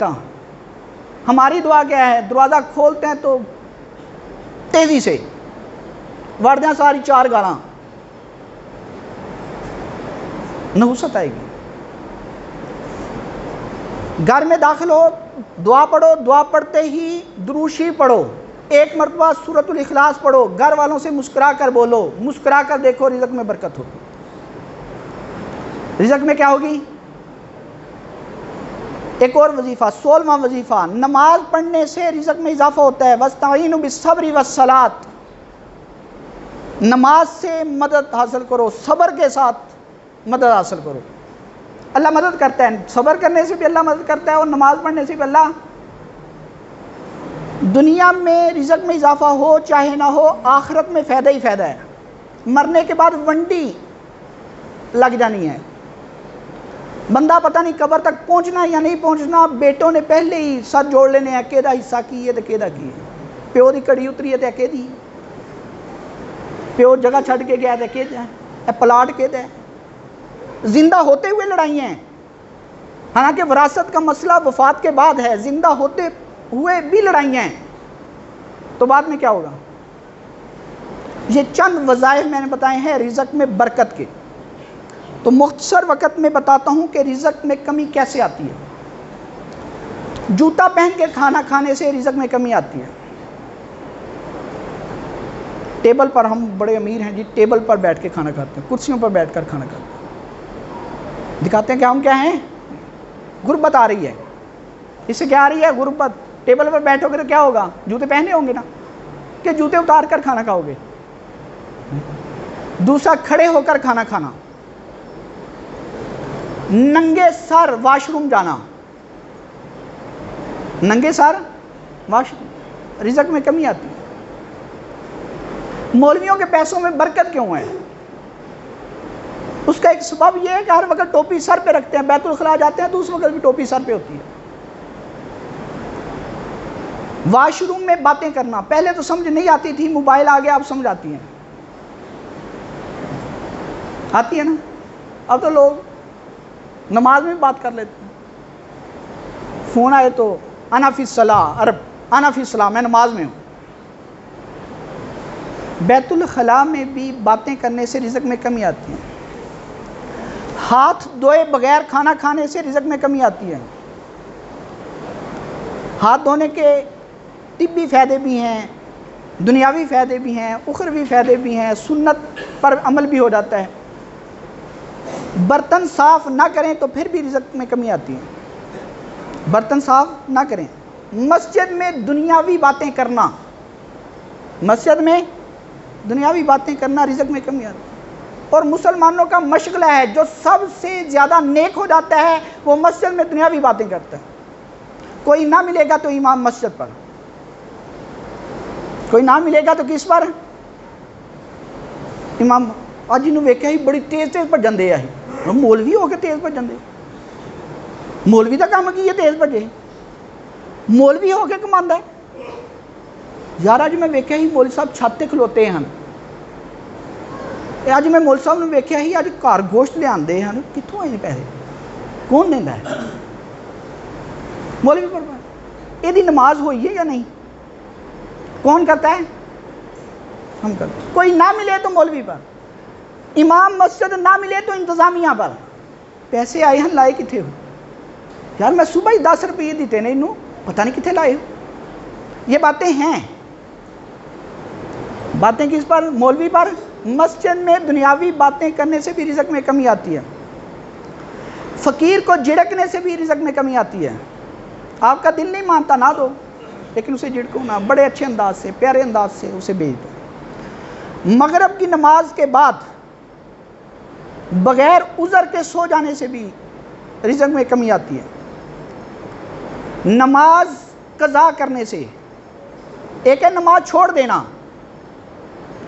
لگتا. ہماری دعا کیا ہے؟ دروازہ کھولتے ہیں تو تیزی سے وردیں ساری 4 گالاں، نحوست آئے گی. گھر میں داخل ہو دعا پڑھو، دعا پڑھتے ہی درود شریف پڑھو، 1 مرتبہ سورۃ الاخلاص پڑھو، گھر والوں سے مسکرا کر بولو، مسکرا کر دیکھو، رزق میں برکت ہوگی. رزق میں کیا ہوگی؟ ایک اور وظیفہ، 16واں وظیفہ، نماز پڑھنے سے رزق میں اضافہ ہوتا ہے. وَاسْتَعِینُوا بِالصَّبْرِ وَالصَّلَاةِ، نماز سے مدد حاصل کرو، صبر کے ساتھ مدد حاصل کرو. اللہ مدد کرتا ہے، صبر کرنے سے بھی اللہ مدد کرتا ہے اور نماز پڑھنے سے بھی اللہ. دنیا میں رزق میں اضافہ ہو چاہے نہ ہو، آخرت میں فائدہ ہی فائدہ ہے. مرنے کے بعد ونڈی لگ جانی ہے، بندہ پتہ نہیں قبر تک پہنچنا یا نہیں پہنچنا. بیٹوں نے پہلے ہی ساتھ جوڑ لینے ہیں، کیدا حصہ کی ہے تو کیدا کی ہے. پیو دی کڑی اتری ہے تو کہ دی، پیو جگہ چھڈ کے گیا تو کہ اے پلاٹ کے ہے. زندہ ہوتے ہوئے لڑائیاں ہیں، حالانکہ وراثت کا مسئلہ وفات کے بعد ہے، زندہ ہوتے ہوئے بھی لڑائیاں ہیں. تو بعد میں کیا ہوگا؟ یہ چند وظائف میں نے بتائے ہیں رزق میں برکت کے. تو مختصر وقت میں بتاتا ہوں کہ رزق میں کمی کیسے آتی ہے. جوتا پہن کے کھانا کھانے سے رزق میں کمی آتی ہے. ٹیبل پر، ہم بڑے امیر ہیں جی، ٹیبل پر بیٹھ کے کھانا کھاتے ہیں، کرسیوں پر بیٹھ کر کھانا کھاتے ہیں، دکھاتے ہیں کہ ہم کیا ہیں. غربت آ رہی ہے. اس سے کیا آ رہی ہے؟ غربت. ٹیبل پر بیٹھو گے تو کیا ہوگا؟ جوتے پہنے ہوں گے نا، کہ جوتے اتار کر کھانا کھاؤ گے. دوسرا، کھڑے ہو کر کھانا کھانا، ننگے سر واش روم جانا، ننگے سر واش روم، رزق میں کمی آتی ہے. مولویوں کے پیسوں میں برکت کیوں ہے؟ اس کا ایک سبب یہ ہے کہ ہر وقت ٹوپی سر پہ رکھتے ہیں، بیت الخلاء جاتے ہیں تو اس وقت بھی ٹوپی سر پہ ہوتی ہے. واش روم میں باتیں کرنا، پہلے تو سمجھ نہیں آتی تھی، موبائل آ گیا اب سمجھ آتی ہیں. آتی ہے نا؟ اب تو لوگ نماز میں بات کر لیتے ہیں. فون آئے تو انا فی الصلاۃ، عرب انا فی الصلاۃ، میں نماز میں ہوں. بیت الخلاء میں بھی باتیں کرنے سے رزق میں کمی آتی ہے. ہاتھ دھوئے بغیر کھانا کھانے سے رزق میں کمی آتی ہے. ہاتھ دھونے کے طبی فائدے بھی ہیں، دنیاوی فائدے بھی ہیں، اخروی فائدے بھی ہیں، سنت پر عمل بھی ہو جاتا ہے. برتن صاف نہ کریں تو پھر بھی رزق میں کمی آتی ہے. برتن صاف نہ کریں. مسجد میں دنیاوی باتیں کرنا، مسجد میں دنیاوی باتیں کرنا رزق میں کمی آتی ہے. اور مسلمانوں کا مشغلہ ہے، جو سب سے زیادہ نیک ہو جاتا ہے وہ مسجد میں دنیاوی باتیں کرتا ہے. کوئی نہ ملے گا تو امام مسجد پر، کوئی نہ ملے گا تو کس پر؟ امام. اج انہوں ویکھیا ہی بڑی تیز تیز بھجن دے آئی، مولوی ہو کے تیز بھجن دے. مولوی کا کام کی ہے تیز بھجے، مولوی ہو کے کماندا ہے. یار اج میں ویکھیا ہی مولوی صاحب چھت تے کھلوتے ہیں. اج میں مولوی صاحب نے ویکھیا ہی اج گھر گوشت لے آندے ہیں، کتھوں آئے پیسے؟ کون دیندا ہے؟ مولوی پر. یہ نماز ہوئی ہے یا نہیں؟ کون کرتا ہے؟ ہم کرتے ہیں. کوئی نہ ملے تو مولوی پر، امام مسجد نہ ملے تو انتظامیہ پر. پیسے آئے ہیں لائے کتنے ہو؟ یار میں صبح ہی 10 روپئے دیتے نہیں، انہوں پتہ نہیں کتنے لائے ہو. یہ باتیں ہیں. باتیں کس پر؟ مولوی پر. مسجد میں دنیاوی باتیں کرنے سے بھی رزق میں کمی آتی ہے. فقیر کو جھڑکنے سے بھی رزق میں کمی آتی ہے. آپ کا دل نہیں مانتا نہ دو، لیکن اسے جھڑکو نہ، بڑے اچھے انداز سے، پیارے انداز سے اسے بھیج دو. مغرب کی نماز کے بعد بغیر عذر کے سو جانے سے بھی رزق میں کمی آتی ہے. نماز قضا کرنے سے، ایک ہے نماز چھوڑ دینا،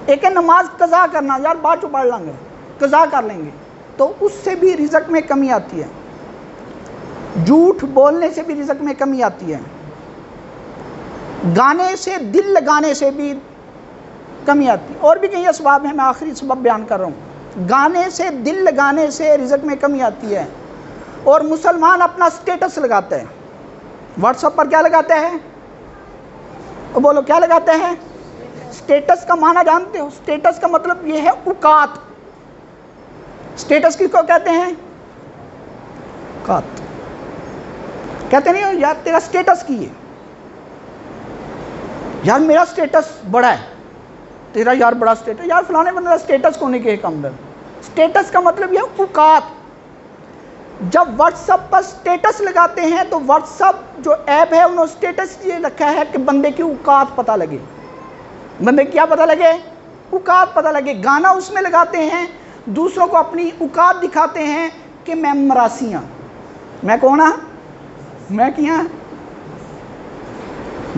ایک ہے نماز قضا کرنا، یار بعد چ پڑھ لیں گے، قضا کر لیں گے، تو اس سے بھی رزق میں کمی آتی ہے. جھوٹ بولنے سے بھی رزق میں کمی آتی ہے. گانے سے دل لگانے سے بھی کمی آتی ہے. اور بھی کئی اسباب ہیں، میں آخری سبب بیان کر رہا ہوں. گانے سے دل لگانے سے رزق میں کمی آتی ہے. اور مسلمان اپنا سٹیٹس لگاتا ہے، واٹس ایپ پر کیا لگاتے ہیں؟ بولو کیا لگاتے ہیں؟ سٹیٹس کا معنی جانتے ہو؟ سٹیٹس کا مطلب یہ ہے اوقات. سٹیٹس کس کو کہتے ہیں؟ اوقات. کہتے نہیں ہو یار تیرا سٹیٹس کی ہے، یار میرا سٹیٹس بڑا ہے، تیرا یار بڑا سٹیٹس، یار فلانے بندے کا سٹیٹس کو نہیں کہ کم در. سٹیٹس کا مطلب یہ اوقات. جب واٹس ایپ پر سٹیٹس لگاتے ہیں تو واٹس ایپ جو ایپ ہے انہوں نے سٹیٹس یہ رکھا ہے کہ بندے کی اوقات پتہ لگے. بندے کیا پتہ لگے؟ اوقات پتہ لگے. گانا اس میں لگاتے ہیں، دوسروں کو اپنی اوقات دکھاتے ہیں کہ میں مراسی ہوں. میں کون ہوں؟ میں کیا؟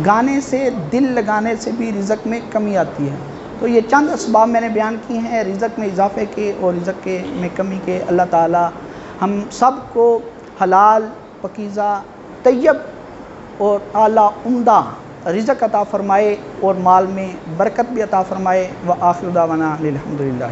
گانے سے دل لگانے سے بھی رزق میں کمی آتی ہے. تو یہ چند اسباب میں نے بیان کی ہیں رزق میں اضافے کے اور رزق میں کمی کے. اللہ تعالی ہم سب کو حلال، پاکیزہ، طیب اور اعلیٰ عمدہ رزق عطا فرمائے اور مال میں برکت بھی عطا فرمائے. وآخر دعوانا الحمدللہ.